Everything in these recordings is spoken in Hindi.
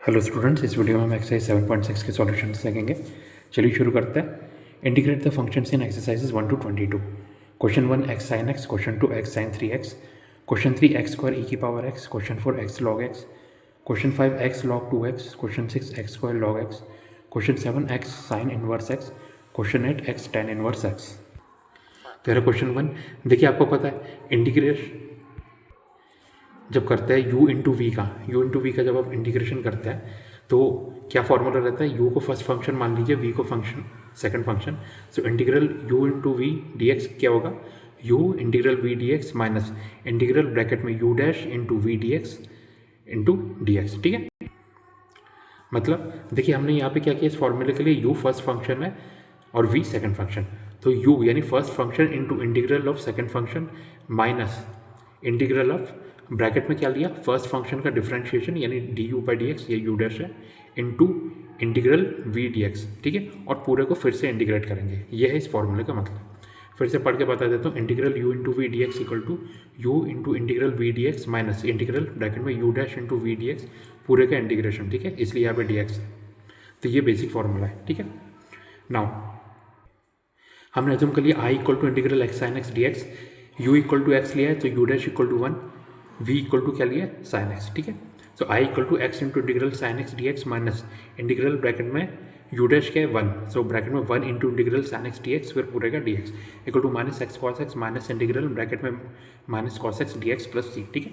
हेलो स्टूडेंट्स, इस वीडियो में हम एक्सरसाइज 7.6 के सॉल्यूशन देखेंगे। चलिए शुरू करते हैं। Integrate the functions in exercises 1 to 22। Question 1 x sine x, question 2 x sine 3x, question 3 x square e की power x, question 4 x log x, question 5 x log 2x, question 6 x square log x, question 7 x sine inverse x, question 8 x tan inverse x. पहला क्वेश्चन 1 देखिए, आपको पता है इंटीग्रेट जब करते हैं u इंटू वी का जब आप इंटीग्रेशन करते हैं तो क्या फॉर्मूला रहता है। u को फर्स्ट फंक्शन मान लीजिए, v को function second function. So integral u into v d x क्या होगा, u integral v d x minus integral bracket में u dash into v d x into d x. ठीक है, मतलब देखिए हमने यहाँ पे क्या किया, इस फॉर्मूले के लिए u फर्स्ट फंक्शन है और v सेकंड फंक्शन। तो u यानी first function into integral of second function minus integral of bracket में क्या लिया, फर्स्ट फंक्शन का डिफरेंशिएशन यानी d u by d x, ये यू डैश है, into integral v d x. ठीक है, और पूरे को फिर से इंटीग्रेट करेंगे, ये है इस फॉर्मूले का मतलब। फिर से पढ़ के बता देता हूँ, integral u into v d x equal to u into integral v d x minus integral bracket में u dash into v d x, पूरे का इंटीग्रेशन। ठीक है, इसलिए यहाँ पे डी एक्स है। तो ये बेसिक फॉर्मूला है। ठीक है, नाउ हमने एज्यूम कर लिया I equal to integral x sine x d x, u equal to x लिया है तो u dash equal to 1, v equal to क्या लिया साइन एक्स। ठीक है, सो I equal to x into integral sine x d x minus integral bracket में यू डैश क्या है 1, सो ब्रैकेट में 1 into integral sine x d x फिर पूरे का d x equal to minus x cos x minus integral bracket में minus cos x d x plus c. ठीक है,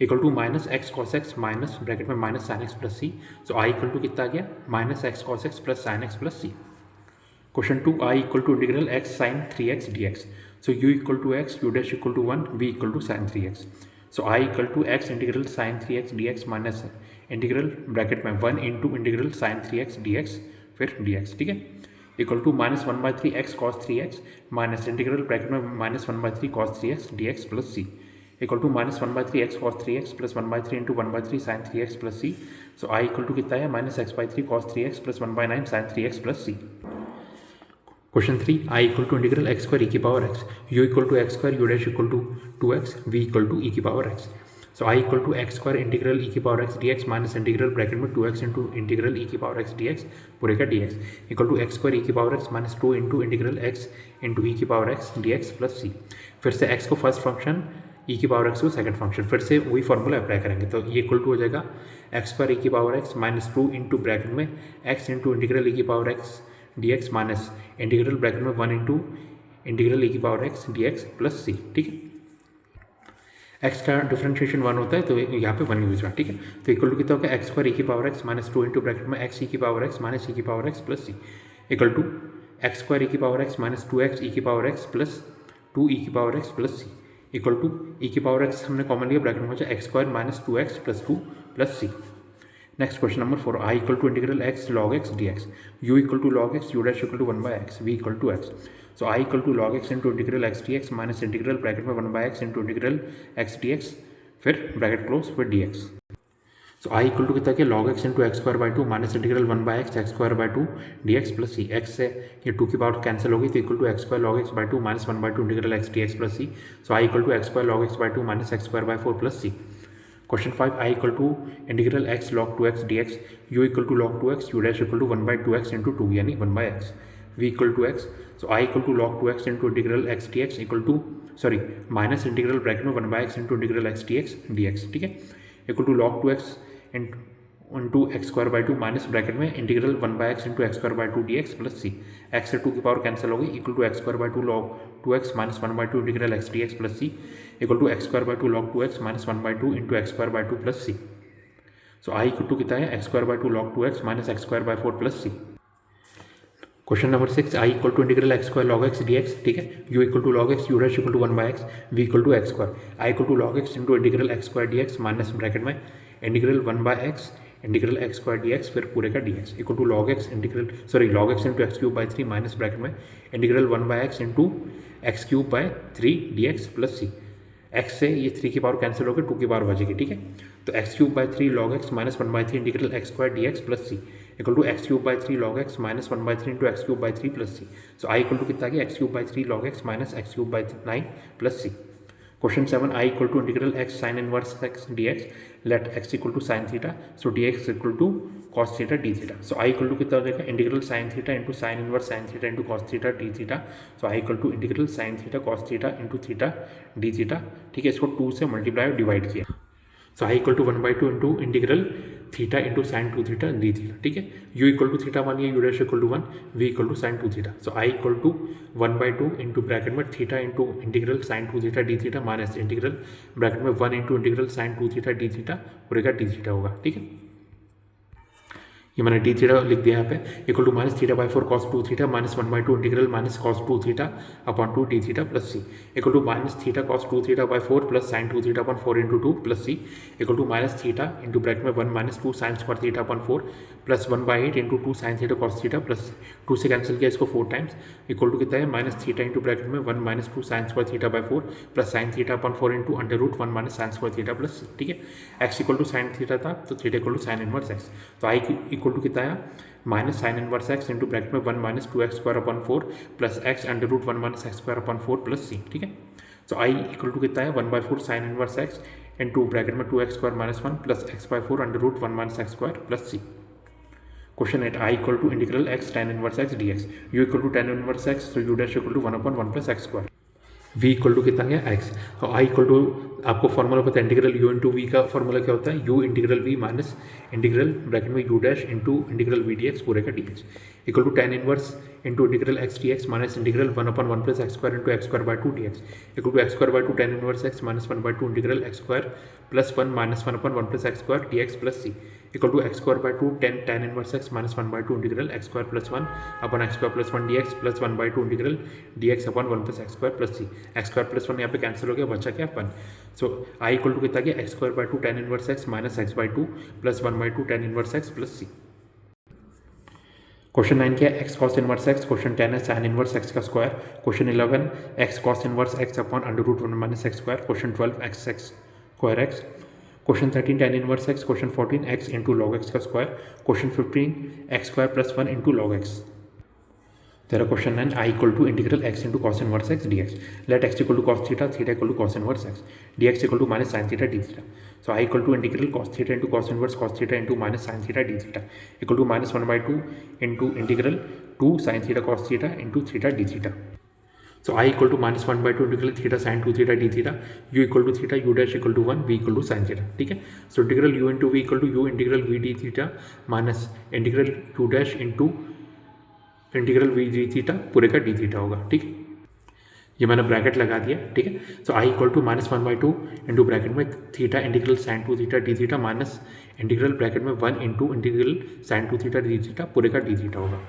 equal to minus x cos x minus bracket में minus sine x plus c. So I equal to कितना आ गया, minus x cos x plus sine x plus c. Question 2 I equal to integral x sine 3x dx, so u equal to x, u dash equal to 1, v equal to sine 3x। So I equal to x integral sine 3x dx minus integral bracket में 1 into integral sine 3x dx फिर dx। ठीक है, equal to minus 1/3 x cos 3x minus integral bracket में minus 1/3 cos 3x dx plus c equal to minus 1/3 x cos 3x plus 1/3 into 1/3 sine 3x plus c. So I equal to कितना है, minus x/3 cos 3x plus 1/9 sine 3x plus c. Question 3 I equal to integral x square e की power x, u equal to x square, u dash equal to 2x, v equal to e की power x. So I equal to x square integral e की power x d x minus integral bracket में 2x इंटू इंटीग्रल ई की पावर एक्स डी एक्स पूरे का d x equal to x square e की power x minus 2 into integral x into e की power x d x plus c. फिर से एक्स को फर्स्ट फंक्शन, ई की पावर एक्स को सेकंड फंक्शन, फिर से वही फॉर्मूला अप्लाई करेंगे। तो ये इक्वल टू हो जाएगा एक्स स्क्वायर ई की power x minus 2 into bracket में एक्स इंटू इंटीग्रल ई की power x d x minus integral bracket में 1 इंटू इंटीग्रल ई की power x d x plus c. ठीक है, एक्स का डिफरेंशिएशन 1 होता है तो यहाँ पे 1 यूज हुआ। ठीक है, तो इक्वल टू कितना होगा, एक्स स्क्वायर ई की power x minus 2 into bracket में एक्स ई की पावर एक्स माइनस ई की power x plus c equal to x square e की पावर एक्स माइनस 2x ई की पावर एक्स प्लस 2 ई की power x plus c equal to e की पावर एक्स हमने कॉमन लिया, ब्रैकेट में हो जाए x square minus 2x plus 2 plus c. Next question number 4 I equal to integral x log x d x, u equal to log x, u dash equal to 1/x, v equal to x. So I equal to log x into integral x d x minus integral bracket में 1/x into integral x d x फिर ब्रैकेट क्लोज फिर d x. So I equal to कितना क्या, log x into x square by 2 minus integral 1/x x square by 2 d x plus c. X से ये 2 की पावर कैंसिल होगी तो equal to x square log x by 2 minus 1/2 integral x d x plus c. So I equal to x square log x by 2 minus x square by 4 plus c. Question 5 I equal to integral x log 2x d x, u equal to log 2x, u dash equal to 1/2x into 2 यानी 1/x, v equal to x. So I equal to log 2x into integral x d x equal to minus integral bracket में 1/x into integral x d x d x. ठीक है, equal to log 2x into x square by 2 minus bracket में integral 1/x into x square by 2 d x plus c. X से 2 की पावर कैंसिल होगी equal to x square by 2 log 2x minus 1/2 integral x d x plus c equal to x square by 2 log 2x minus 1/2 into x square by 2 plus c. So I equal to कितना है, x square by 2 log 2x minus x square by 4 plus c. Question number 6 I equal to integral x square log x d x. ठीक है, u equal to log x, u dash equal to 1/x, v equal to x square. I equal to log x into integral x square d x minus bracket में integral 1/x integral x square d x फिर पूरे का d x equal to log x log x into x cube by 3 minus bracket में integral 1/x into x cube by 3 d x plus c. X से ये 3 की पावर कैंसिल होकर 2 की पावर बचेगी। ठीक है, तो x cube by 3 log x minus 1/3 integral x square d x plus c equal to x cube by 3 log x minus 1/3 into x cube by 3 plus c. So I equal to कितना गया, x cube by 3 log x minus x cube by 9 plus c. Question 7 I equal to integral x sine inverse x d x let x equal to sine theta so d x equal to cos theta d theta. So I equal to कितना हो जाएगा integral sine theta into sine inverse sine theta into cos theta d theta. So I equal to integral sine theta cos theta into theta d theta. ठीक है, इसको 2 से मल्टीप्लाई और डिवाइड किया। So I equal to 1/2 into integral theta into sine 2 theta d theta. ठीक है, यू इक्वल टू थीटा मानिए u dash equal to 1, v equal to sine 2 theta. So I equal to 1/2 into bracket में theta into integral sine 2 theta d theta minus integral bracket में 1 into integral sine 2 theta d theta पूरे का डी थीटा होगा। ठीक है, ये मैंने डी थीटा लिख दिया यहाँ पे equal to minus theta by 4 cos 2 theta minus 1/2 integral minus cos 2 theta upon 2 d theta plus c equal to minus theta cos 2 theta by 4 plus sine 2 theta upon 4 into 2 plus c equal to minus theta into bracket में 1 minus 2 sine square theta upon 4 plus 1/8 into 2 sine theta cos theta plus 2 से कैंसिल किया इसको 4 टाइम्स इक्वल टू कितना है माइनस थीटा इंटू ब्रैकेट में 1 minus 2 sine square theta by 4 plus sine theta upon 4 into under root 1 minus sine square theta plus c. ठीक है, x equal to sine theta था तो theta equal to sine inverse x. तो आई इक्वल टू कितना आया minus sine inverse x into bracket में 1 minus 2x square upon 4 plus x under root 1 minus x square upon 4 plus c. ठीक है, तो आई इक्वल टू कितना है 1/4 sine inverse x into bracket में 2x square minus 1 plus x/4 under root 1 minus x square plus c. Question 8 I equal to integral x tan inverse x d x u equal to tan inverse x तो u dash equal to 1/1 plus x square v equal to कितना गया x। तो i इक्वल टू आपको फॉर्मूला पता है इंटीग्रल u इंटू वी का फॉर्मूला क्या होता है u integral v minus integral bracket में u dash into integral v dx पूरे का dx equal to tan inverse into integral x dx minus integral 1/1 plus x square into x square by 2 dx equal to x square by 2 tan inverse x minus 1/2 integral x square plus 1 minus 1/1 plus x square dx plus c equal to x square by 2 tan inverse x minus 1/2 integral x square plus 1 upon x square plus 1 dx plus 1/2 integral dx upon 1 plus x square plus c x square plus 1 यहाँ पे कैंसिल हो गया बचा क्या 1। सो आई इक्वल टू कितना गया x square by 2 tan inverse x minus x by 2 plus 1/2 tan inverse x plus c. Question 9 क्या है x cos inverse x. Question 10 है साइन इनवर्स एक्स का square. Question 11 x cos inverse x upon under root 1 minus x square. Question 12 x square x. Question 13 tan inverse x. Question 14 x into log x का square. Question 15 x square plus 1 into log x. तेरा question 9 I equal to integral x into cos inverse x d x let x equal to cos theta theta equal to cos inverse x d x equal to minus sine theta d theta. So I equal to integral cos theta into cos inverse cos theta into minus sine theta d theta equal to minus 1/2 into integral 2 sine theta cos theta into theta d theta. So I equal to minus 1/2 integral theta sine 2 theta d theta u equal to theta u dash equal to 1 v equal to sine theta. ठीक है, so integral u into v equal to u integral v d theta minus integral u dash into integral v d theta पूरे का डी थीटा होगा। ठीक है, ये मैंने ब्रैकेट लगा दिया। ठीक है, सो I equal to minus 1/2 into bracket में theta integral sine 2 theta d theta minus integral bracket में 1 into integral sine 2 theta d theta पूरे का डी थीटा होगा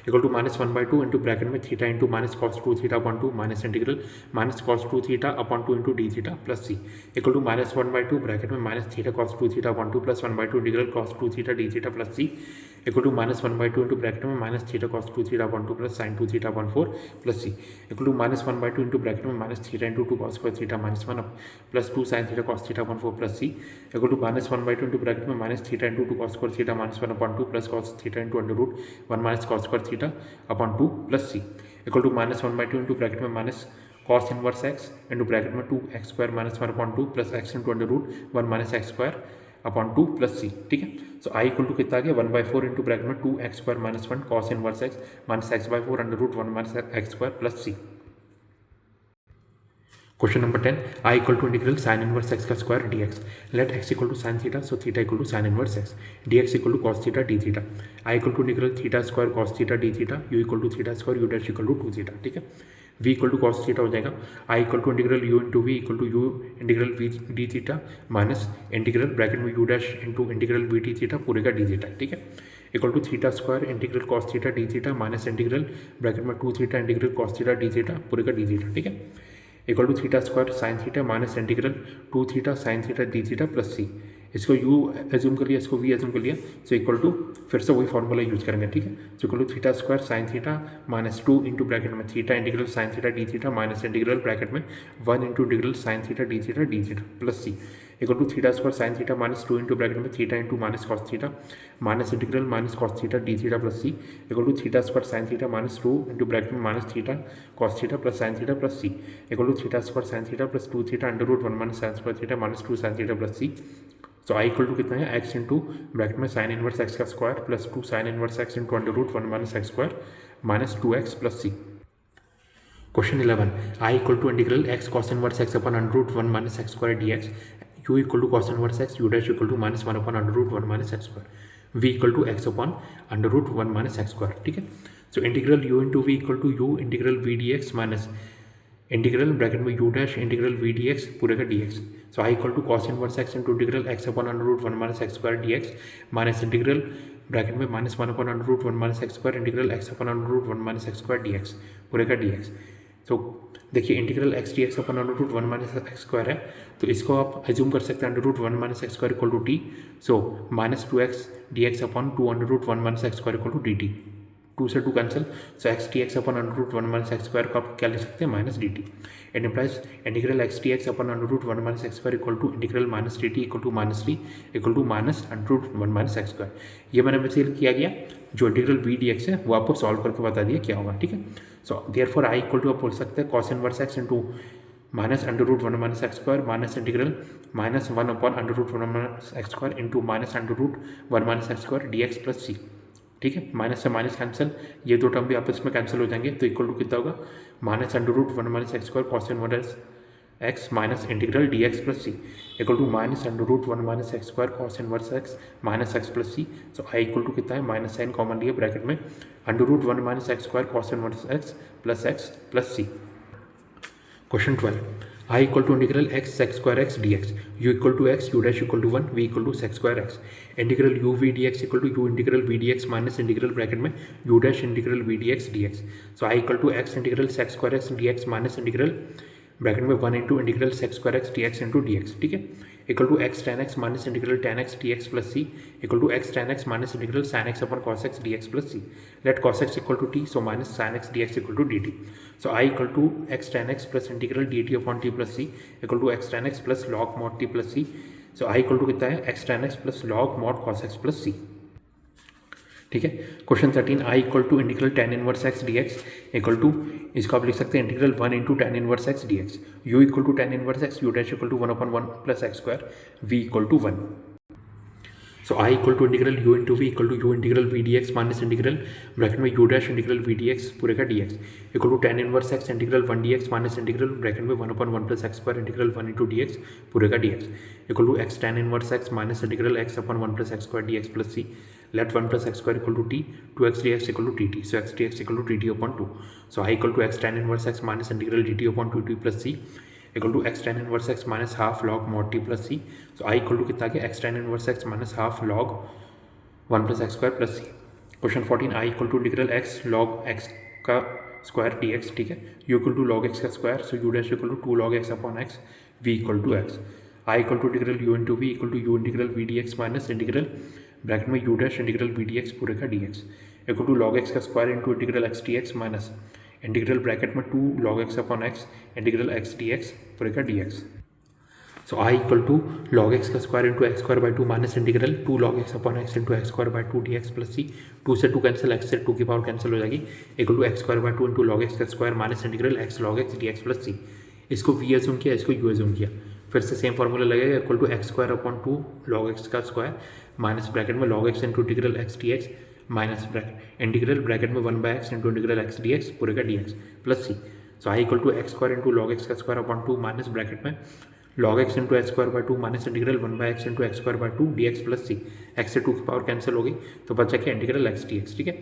equal to minus 1/2 into bracket में theta into minus cos 2 theta upon 2 minus integral minus cos 2 theta upon 2 into d theta plus c equal to minus 1/2 bracket में minus theta cos 2 theta upon 2 plus 1/2 integral cos 2 theta d theta plus c equal to minus 1/2 into bracket में minus theta cos 2 theta upon 2 plus sine 2 theta upon 4 plus c equal to minus 1/2 into bracket में minus theta into 2 cos square theta minus 1 plus 2 sine theta cos theta upon 4 plus c equal to minus 1/2 into bracket में minus theta into 2 cos square theta minus 1 upon 2 plus cos theta into under root 1 minus cos square theta upon 2 plus c equal to minus 1/2 into bracket में minus cos inverse x into bracket में 2 x square minus 1 upon 2 plus x into under root 1 minus x square upon 2 plus c. ठीक है, सो आई इक्वल टू कितना आ गया 1/4 इंटू ब्रैकेट में 2 x square minus 1 cos inverse x minus x by 4 under root 1 minus x square plus c. Question number 10 I equal to integral sine inverse x का square d x let x equal to sine theta so theta equal to sine inverse x d x equal to cos theta d theta I equal to integral theta square cos theta d theta u equal to theta square u dash equal to 2 theta. ठीक है, v equal to cos theta हो जाएगा I equal to integral u into v equal to u integral v d theta minus integral bracket में u dash into integral v d theta पूरे का डी थीटा। ठीक है, equal to theta square integral cos theta d theta minus integral bracket में 2 theta integral cos theta d theta पूरे का डी थीटा। ठीक है, equal to theta square sine theta minus integral 2 theta sine theta d theta plus c इसको u एज्यूम कर लिया इसको v एज्यूम कर लिया सो इक्वल टू फिर से वही फॉर्मूला यूज करेंगे। ठीक है, so equal to theta square sine theta minus 2 into bracket में theta integral sine theta d theta minus integral bracket में 1 into integral sine theta d theta plus c equal to theta square sine theta minus 2 into bracket में theta into minus cos theta minus integral minus cos theta d theta plus c equal to theta square sine theta minus 2 into bracket में minus theta cos theta plus sine theta plus c equal to theta square sine theta plus 2 theta under root 1 minus sine square theta minus 2 sine theta plus c. So I equal to कितना है एक्स इंटू ब्रैकेट में साइन इनवर्स एक्स का square plus 2 sine inverse x into under root 1 minus x square minus 2x plus c. Question 11 I equal to integral x cos inverse x upon under root 1 minus x square d x u equal to cos inverse x u dash equal to minus 1 upon under root 1 minus x square v equal to x upon under root 1 minus x square. ठीक है, so integral u into v equal to u integral v d x minus integral bracket में u dash integral v d x पूरे का d x. So I equal to cos inverse x into integral x upon under root 1 minus x square d x minus integral bracket में minus 1 upon under root 1 minus x square integral x upon under root 1 minus x square d x पूरे का डी एक्स। तो देखिए integral x d x upon under root 1 minus x square है, तो इसको आप एज्यूम कर सकते हैं under root 1 minus x square equal to t. So minus 2x d x upon 2 under root 1 minus x square equal to d t, 2 से 2 cancel. So x d x upon under root 1 minus x square को आप क्या लिख सकते हैं minus d t. It implies integral x d x upon under root 1 minus x square equal to integral minus d t equal to minus 3 equal to minus under root 1 minus x square. ये मैंने बेसिकली किया गया, जो इंटीग्रल वी डी एक्स है वो आपको सॉल्व करके बता दिया क्या होगा। ठीक है, so therefore I equal to आप बोल सकते हैं cos inverse x into minus under root 1 minus x square minus integral minus 1 upon under root 1 minus x square into minus under root 1 minus x square d x plus c. ठीक है, माइनस से माइनस कैंसिल, ये दो टर्म भी आपस में कैंसिल हो जाएंगे, तो इक्वल टू कितना होगा minus under root 1 minus x square cos inverse x minus integral d x plus c equal to minus under root 1 minus x square cos inverse x minus x plus c. So I equal to कितना है माइनस साइन कॉमन लिए ब्रैकेट में under root 1 minus x square cos inverse x plus c. Question 12 I equal to integral x square x d x u equal to x u dash equal to 1 v equal to sec square x integral u v d x equal to u integral v d x minus integral bracket में u dash integral v d x d x. So I equal to x integral sec square x d x minus integral bracket में 1 into integral sec square x d x into d x. ठीक है, equal to x tan x minus integral tan x d x plus c equal to x tan x minus integral sine x upon cos x d x plus c. Let cos x equal to t, so minus sine x d x equal to d t. So I equal to x tan x plus integral d t upon t plus c equal to x tan x plus log mod t plus c. So I equal to कितना है x tan x plus log mod cos x plus c. ठीक है, question 13 I equal to integral tan inverse x d x equal to इसको आप लिख सकते हैं integral 1 into tan inverse x d x u equal to tan inverse x u dash equal to 1 upon 1 plus x square v equal to 1। So I equal to integral u into v equal to u integral v d x minus integral bracket में u dash integral v d x पूरे का d x equal to tan inverse x integral 1 d x minus integral bracket में 1 upon 1 plus x square integral 1 into d x पूरे का d x equal to x tan inverse x minus integral x upon 1 plus x square d x plus c. Let 1 plus x square equal to t 2x dx equal to d t. So x d x equal to d t upon 2। So I equal to x tan inverse x minus integral d t upon 2 t plus c equal to x tan inverse x minus half log mod t plus c. So I equal to कितना गया x tan inverse x minus half log 1 plus x square plus c. Question 14 I equal to integral x log x का स्क्वायर डी एक्स। ठीक है, u equal to log x का square, so u dash equal to 2 log x upon x v equal to x. I equal to integral u into v equal to u integral v d x minus integral bracket में u dash integral v d x पूरे का d x equal to log x का square into integral x d x minus integral bracket में 2 log x upon x integral x d x पूरे का d x. So I equal to log x का square into x square by 2 minus integral 2 log x upon x into x square by 2 d x plus c. 2 से 2 कैंसिल, एक्स से 2 की पावर कैंसिल हो जाएगी equal to x square by 2 into log x का square minus integral x log x d x plus c. इसको वी एज्यूम किया, इसको यू एज्यूम किया, फिर से सेम फॉर्मूला लगेगा equal to x square upon 2 log x का स्क्वायर माइनस ब्रैकेट में log x into integral x d x minus bracket integral bracket में 1 by x into integral x d x पूरे का d x plus c. So I equal to x square into log x का स्क्वायर अपॉन 2 माइनस ब्रैकेट में log x into x square by 2 minus integral 1 by x into x square by 2 d x plus c. X से 2 की पावर कैंसिल होगी तो बचा क्या इंटीग्रल एक्स डी एक्स। ठीक है,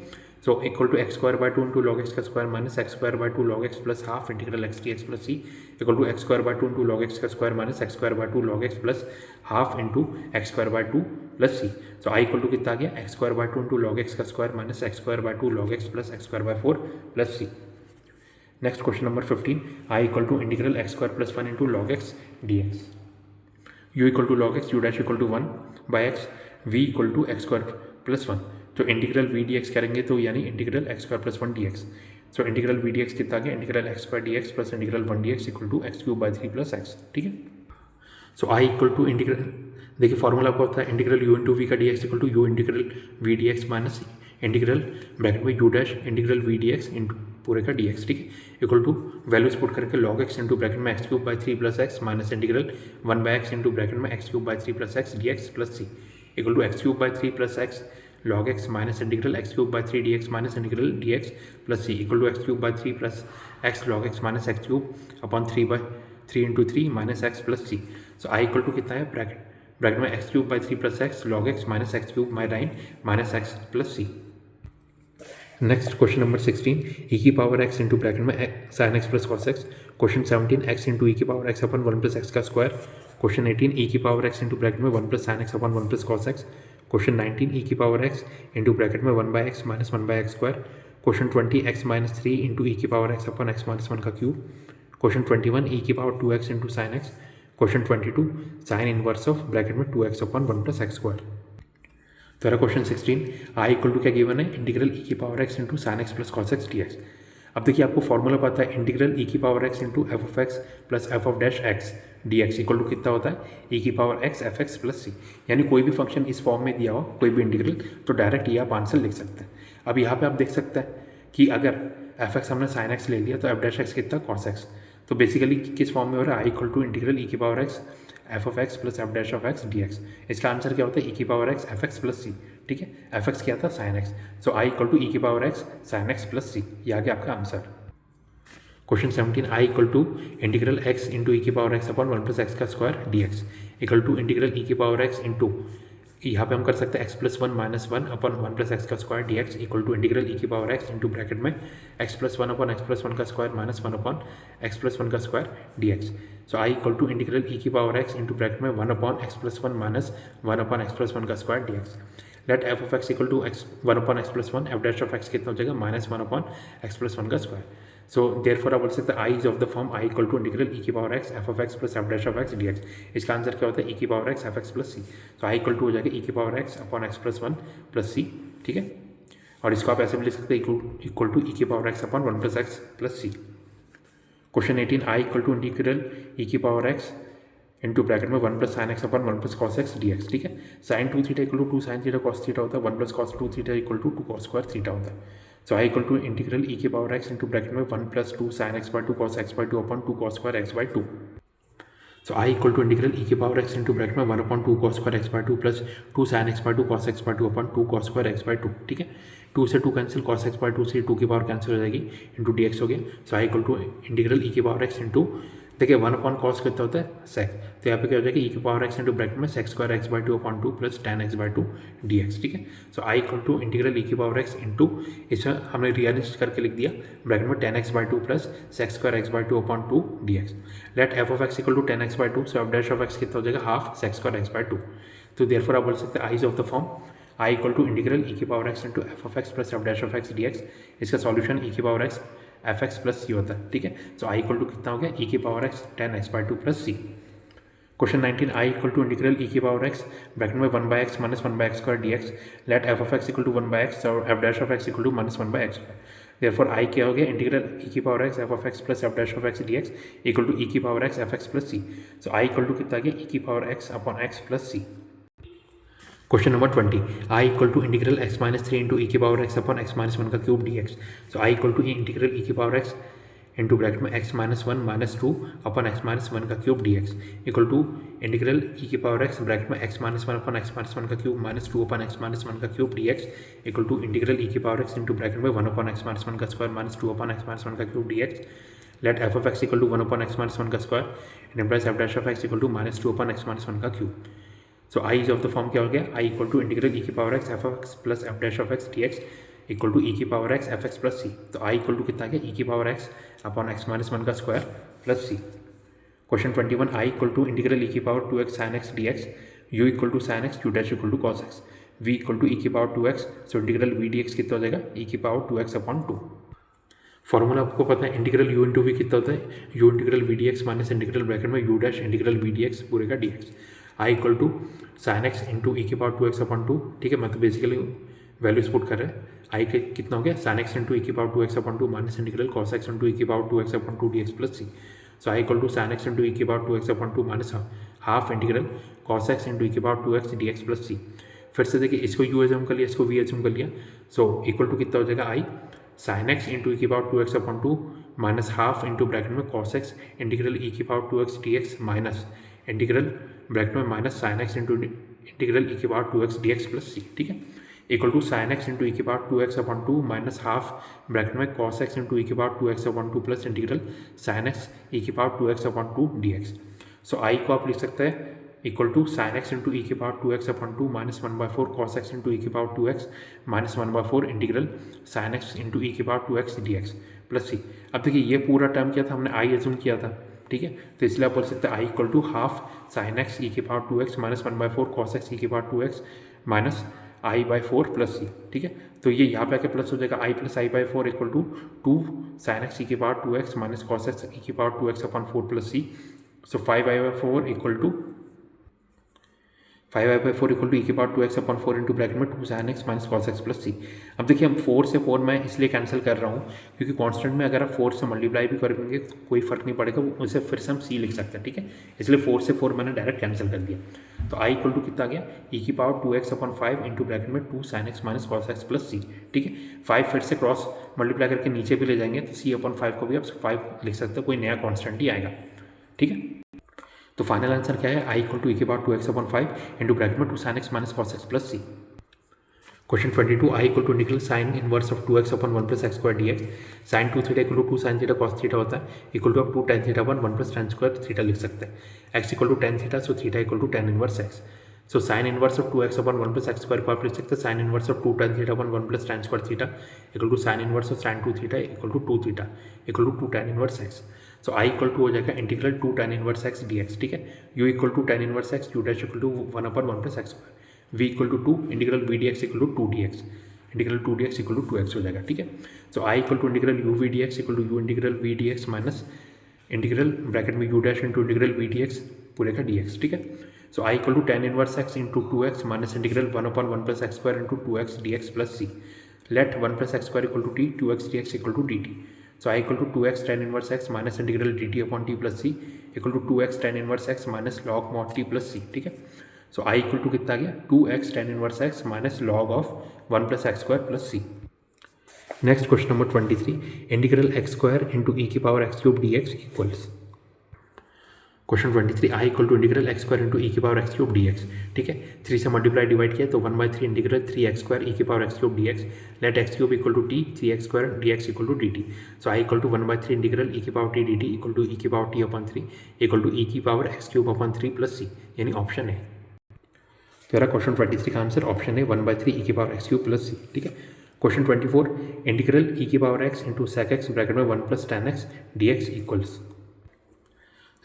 so equal to x square by 2 into log x का square minus x square by 2 log x plus half integral x d x plus c equal to x square by 2 into log x का square minus x square by 2 log x plus half into x square by 2 plus c. So I equal to कितना आ गया x square by 2 into log x का square minus x square by 2 log x plus x square by 4 plus c. Next question number 15 I equal to integral x square plus 1 into log x d x u equal to log x u dash equal to 1 by x v equal to x square plus 1। तो इंटीग्रल वी डी एक्स करेंगे तो यानी integral x square plus 1 d x. सो इंटीग्रल वी डी एक्स कितना गया integral x square d x plus integral 1 d x equal to x cube by 3 plus x. ठीक है, सो आई इक्वल टू इंटीग्रल, देखिए फॉर्मूला आपका होता है इंटीग्रल यू इंटू वी का d x equal to u integral v d x minus integral bracket में u dash integral v d x into पूरे का डी एक्स, ठीक है, इक्वल टू वैल्यूज पुट करके लॉग एक्स इंटू ब्रैकेट में x cube by 3 plus x minus integral 1 by x into bracket में x cube by 3 plus x d x plus c equal to x cube by 3 plus x log x minus integral x cube by 3 d x minus integral d x plus c equal to x cube by 3 plus x log x minus x cube upon 3 by 3 into 3 minus x plus c. So I equal to कितना है ब्रैकेट में x cube by 3 plus x log x minus x cube by 9 minus x plus c. Next question number 16 e की पावर एक्स इंटू ब्रैकेट में sine x plus cos x. Question 17 x into e की power x upon 1 plus x का स्क्वायर। क्वेश्चन 18 ई की पावर एक्स इंटू ब्रैकेट में 1 plus sine x upon 1 plus cos x. Question 19 e की पावर एक्स इंटू ब्रैकेट में 1 by x minus 1 by x square. Question 20 x minus 3 into e की power x upon x minus 1 का क्यूब। क्वेश्चन 21 ई की power 2x into sine x. Question 22 sine inverse of bracket में 2x upon 1 plus x square. तो क्वेश्चन 16 आई इक्वल टू क्या गिवन है इंटीग्रल ई की power x into sine x plus cos x d x. अब देखिए आपको फॉर्मूला पता है इंटीग्रल ई की power x into f of x plus f of dash x d x equal to कितना होता है ई की power x f x plus c. यानी कोई भी फंक्शन इस फॉर्म में दिया हो कोई भी इंटीग्रल तो डायरेक्ट ये आप आंसर लिख सकते हैं। अब यहाँ पे आप देख सकते हैं कि अगर एफ एक्स हमने साइन एक्स ले लिया तो एफ डैश एक्स कितना कॉस एक्स। तो बेसिकली किस फॉर्म में हो रहा है I equal to integral e की power x f of x plus f dash of x d x. इसका आंसर क्या होता है ई की power x f x plus c, ठीक है, एफ एक्स क्या था sine x. So I equal to e की power x sine x plus c, ये आ गया आपका answer. Question 17 I equal to integral x into e की power x upon 1 plus x का square d x equal to integral e की पावर एक्स इंटू यहाँ पे हम कर सकते हैं x plus 1 minus 1 upon 1 plus x का square d x equal to integral e की पावर एक्स इंटू ब्रैकेट में x plus 1 upon x plus 1 का square minus 1 upon x plus 1 का square d x. So I equal to integral e की पावर एक्स इंटू ब्रैकेट में 1 upon x plus 1 minus 1 upon x plus 1 का square d x. Let f of x equal to x 1 upon x plus 1 f dash of x कितना हो जाएगा माइनस 1 अपॉन एक्स प्लस 1 का स्क्वायर। सो देयरफॉर आप बोल सकते हैं I is of the form I equal to integral e की power x f of x plus f dash of x d x. इसका आंसर क्या होता है ई की power x f x plus c. तो आई इक्वल टू हो जाएगा ई की power x upon x plus 1 plus c, ठीक है, और इसको आप ऐसे भी लिख सकते हैं इक्वल टू ई की power x upon 1 plus x plus c. Question 18 I equal to integral e की पावर एक्स इंटू ब्रैकेट में 1 plus sine x upon 1 plus cos x d x, ठीक है। Sine 2 theta equal to 2 sine theta cos theta होता है, 1 plus cos 2 theta equal to 2 cos square theta होता है। सो I equal to integral e की पावर एक्स इंटू ब्रैकेट में 1 plus 2 sine x by 2 cos x by 2 upon 2 cos square x by 2। So I equal to integral e की पावर एक्स इंटू ब्रैकेट में 1 upon 2 cos square x by 2 plus 2 sine x by 2 cos x by 2 upon 2 cos square x by 2, ठीक है। 2 से 2 कैंसिल, कॉस एक्स बाई 2 से 2 की पावर कैंसिल हो जाएगी इंटू डी एक्स हो गया। सो I equal to integral e की पावर एक्स इंटू देखिए 1 अपॉन कॉस कितना होता है सेक, तो यहाँ पे क्या हो जाएगा ई की पावर एक्स इंटू ब्रैकेट में sec square x by 2 upon 2 plus tan x by 2 d x, ठीक है। सो I equal to integral e की पावर एक्स इंटू इसमें हमने रिअरेंज करके लिख दिया ब्रैकेट में tan x by 2 plus sec square x by 2 upon 2 d x. Let f of x equal to tan x by 2, so f dash of x कितना हो जाएगा half sec square x by 2। तो देयरफॉर आप बोल सकते हैं I is of the form I equal to integral e की power x into f of x plus f dash of x d x. इसका सॉल्यूशन ई की power x f x plus c होता है, ठीक है। सो आई इक्वल टू कितना हो गया ई की power x tan x by 2 plus c. Question 19 I equal to integral e की पावर एक्स ब्रैकेट में 1 by x minus 1 by x square d x. Let f of x equal to 1 by x और f dash of x equal to minus 1 by x square. Therefore I क्या हो गया इंटीग्रल ई की power x f of x plus f dash of x d x equal to e की power x f x plus c. So I equal to कितना आ गया ई की power x upon x plus c. Question number 20 I equal to integral x minus 3 into e की power x upon x minus 1 का cube d x. So I equal to integral e की पावर एक्स इंटू ब्रैकेट में x minus 1 minus 2 upon x minus 1 का cube d x equal to integral e की पावर एक्स ब्रैकेट में x minus 1 upon x minus 1 का cube minus 2 upon x minus 1 का cube d x equal to integral e की पावर एक्स इंटू ब्रैकेट में 1 अपॉन एक्स माइनस 1 का square minus 2 upon x minus 1 का cube d x. Let f of x equal to 1 upon x minus 1 का square and implies f dash of x equal to minus 2 upon x minus 1 का cube. So I is of the form क्या हो गया I equal to integral e की power x f x plus f dash of x d x equal to e की power x f x plus c. तो आई इक्वल टू कितना गया ई की power x upon x minus 1 का square plus c. Question 21 I equal to integral e की power 2x sine x d x u equal to sine x u dash equal to cos x v equal to e की power 2x। So integral v d x कितना हो जाएगा ई की पावर 2x अपॉन 2। फॉर्मूला आपको पता है इंटीग्रल यू इंटू वी कितना होता है u integral v d x minus integral bracket में u dash integral v d x पूरे का d x. I equal to sine x into e की पावर 2x अपॉन 2, ठीक है, मतलब बेसिकली वैल्यूज पुट कर रहे हैं। आई के कितना हो गया साइन एक्स इंटू ई की power 2x upon 2 minus integral cos x into e की power 2x upon 2 d x plus c. So I equal to sine x into e की power 2x upon 2 minus half integral cos x into e की power 2x dx plus c. फिर से देखिए इसको यू एज्यूम कर लिया, इसको वी एज्यूम कर लिया, सो इक्वल टू कितना हो जाएगा I sine x into e की power 2x upon 2 minus half into bracket में कॉस एक्स इंटीग्रल ई की power 2x dx minus integral bracket में minus sine x into integral e की power 2x dx plus c. ठीक है, equal to sine x into e की power 2x upon 2 minus half bracket में कॉस एक्स इंटू ई की power 2x upon 2 plus integral sine x e की power 2x upon 2 dx। So I को आप लिख सकते हैं equal to sine x into e की power 2x upon 2 minus 1/4 cos x into e की power 2x minus 1/4 integral sine x into e की power 2x dx plus c. अब देखिए ये पूरा टर्म क्या था, हमने आई एज्यूम किया था, ठीक है, तो इसलिए आप बोल सकते हैं I equal to half sine x e की power 2x minus 1/4 cos x e की power 2x minus I by 4 plus c. ठीक है, तो ये यहाँ पे आके प्लस हो जाएगा I plus I by 4 equal to 2 sine x e की power 2x minus cos x e की power 2x upon 4 plus c. So 5/4 equal to 5/4 equal to e की power 2x upon 4 into bracket में 2 sine x minus cos x plus c. अब देखिए हम 4 से 4 मैं इसलिए कैंसिल कर रहा हूँ क्योंकि कांस्टेंट में अगर आप 4 से मल्टीप्लाई भी करेंगे तो कोई फर्क नहीं पड़ेगा, उसे फिर से हम सी लिख सकते हैं। ठीक है, इसलिए 4 से 4 मैंने डायरेक्ट कैंसिल कर दिया। तो आई इक्वल टू कितना आ गया ई की power 2x upon 5 into bracket में 2 sine x minus cos x plus c. ठीक है, 5 फिर से क्रॉस मल्टीप्लाई करके नीचे भी ले जाएंगे तो सी अपॉन 5 को भी आप 5 लिख सकते हो, कोई नया कॉन्स्टेंट ही आएगा। ठीक है, तो फाइनल आंसर क्या है, आई इक्वल टू ई के power 2x upon 5 into bracket में 2 sine x minus cos x plus c. Question 22 I equal to integral sine inverse of 2x upon 1 plus x square dx sine 2 theta equal to 2 sine theta cos theta होता है इक्वल टू आप 2 tan theta 1 plus tan square theta लिख सकते हैं। x equal to tan theta, so theta equal to tan inverse x। So sine inverse of 2x upon 1 plus x square को आप लिख सकते हैं sine inverse of 2 tan theta 1 plus tan square theta equal to sine inverse of sin 2 theta equal to 2 theta equal to 2 tan inverse x। So I equal to हो जाएगा integral 2 tan inverse x dx। ठीक है, u equal to tan inverse x, u dash equal to 1 upon 1 plus x square, v equal to 2 integral v dx equal to 2 dx, integral 2 dx equal to 2x हो जाएगा। ठीक है, सो I equal to integral u v dx equal to u integral v dx minus integral bracket में u dash into integral v dx पूरे का dx। ठीक है, सो I equal to tan inverse x into 2x minus integral 1 upon 1 plus x square into 2x dx plus c. Let 1 plus x square equal to t 2x dx equal to dt। So I equal to 2x tan inverse x minus integral dt upon t plus c equal to 2x tan inverse x minus log mod t plus c. ठीक है, सो आई इक्वल टू कितना आ गया 2x tan inverse x minus log of 1 plus x square plus c. Next question number 23 integral x square into e की power x cube dx equals. Question 23 I equal to integral x square into e की पावर एक्स क्यूब dx। ठीक है, 3 से मल्टीप्लाई डिवाइड किया तो 1/3 इंटीग्रल 3x स्क्वायर ई की power x cube dx let x cube equal to t 3x square dx equal to dt। So I equal to 1/3 integral e की power t dt equal to e की power t upon 3 equal to e की power x cube upon 3 plus c, यानी ऑप्शन है। तो मेरा क्वेश्चन 23 का आंसर ऑप्शन है 1/3 ई की power x cube plus c. ठीक है, क्वेश्चन 24 इंटीग्रल ई की power x into sec x bracket में 1 plus tan x dx equals.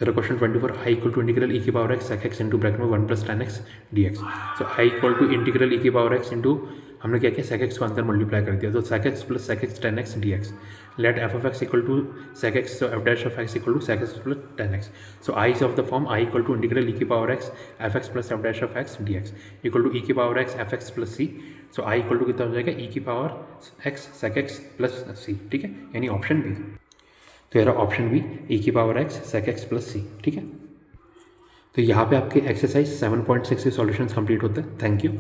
तो question 24 I equal to integral e की power x sec x into bracket में 1 plus tan x dx। So I equal to integral e की पावर एक्स इंटू हमने क्या किया सेक एक्स को अंदर मल्टीप्लाई कर दिया तो sec x plus sec x tan x dx let f of x equal to sec x, so f dash of x equal to sec x plus tan x। So I is of the form I equal to integral e की power x f x plus f dash of x dx equal to e की power x f x plus c. So I equal to कितना हो जाएगा ई की power x sec x plus c. ठीक है, यानी ऑप्शन बी। तो यार ऑप्शन बी ई की power x sec x plus c. ठीक है, तो यहाँ पे आपके एक्सरसाइज 7.6 के सॉल्यूशंस कंप्लीट होते हैं। Thank you.